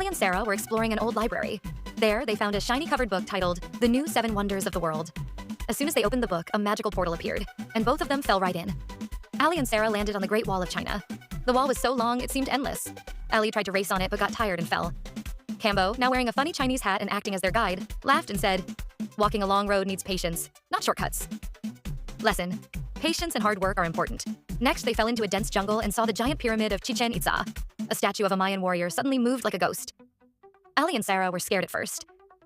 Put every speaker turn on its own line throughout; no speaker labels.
and Sara were exploring an old library. There, they found a shiny covered book titled The New Seven Wonders of the World. As soon as they opened the book, a magical portal appeared, and both of them fell right in. Ali and Sara landed on the Great Wall of China. The wall was so long, it seemed endless. Ali tried to race on it but got tired and fell. Khambo, now wearing a funny Chinese hat and acting as their guide, laughed and said, "Walking a long road needs patience, not shortcuts." Lesson: patience and hard work are important. Next, they fell into a dense jungle and saw the giant pyramid of Chichén Itzá. A statue of a Mayan warrior suddenly moved like a ghost. Ali and Sara were scared at first,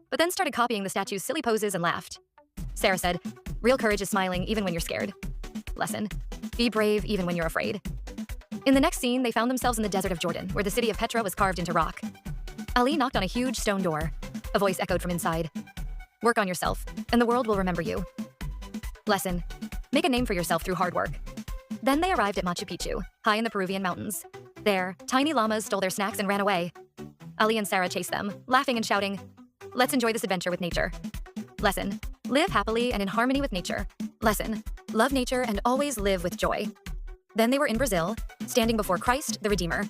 but then started copying the statue's silly poses and laughed. Sara said, "Real courage is smiling even when you're scared." Lesson: be brave even when you're afraid. In the next scene, they found themselves in the desert of Jordan, where the city of Petra was carved into rock. Ali knocked on a huge stone door. A voice echoed from inside. "Work on yourself, and the world will remember you." Lesson: make a name for yourself through hard work. Then they arrived at Machu Picchu, high in the Peruvian mountains. There, tiny llamas stole their snacks and ran away. Ali and Sara chased them, laughing and shouting, "Let's enjoy this adventure with nature." Lesson: live happily and in harmony with nature. Lesson: love nature and always live with joy. Then they were in Brazil, standing before Christ, the Redeemer.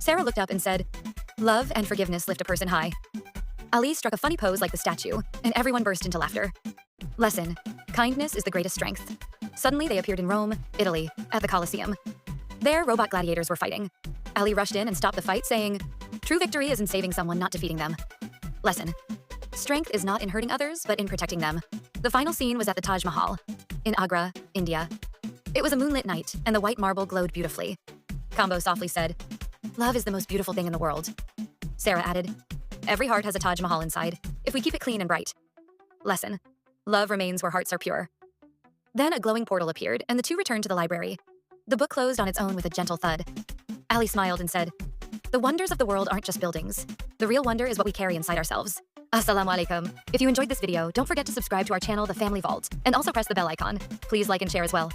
Sara looked up and said, "Love and forgiveness lift a person high." Ali struck a funny pose like the statue, and everyone burst into laughter. Lesson: kindness is the greatest strength. Suddenly, they appeared in Rome, Italy, at the Colosseum. There, robot gladiators were fighting. Ali rushed in and stopped the fight, saying, "True victory is in saving someone, not defeating them." Lesson: strength is not in hurting others, but in protecting them. The final scene was at the Taj Mahal, in Agra, India. It was a moonlit night, and the white marble glowed beautifully. Khambo softly said, "Love is the most beautiful thing in the world." Sara added, "Every heart has a Taj Mahal inside, if we keep it clean and bright." Lesson: love remains where hearts are pure. Then a glowing portal appeared, and the two returned to the library. The book closed on its own with a gentle thud. Ali smiled and said, "The wonders of the world aren't just buildings. The real wonder is what we carry inside ourselves." Assalamu alaikum. If you enjoyed this video, don't forget to subscribe to our channel, The Family Vault, and also press the bell icon. Please like and share as well.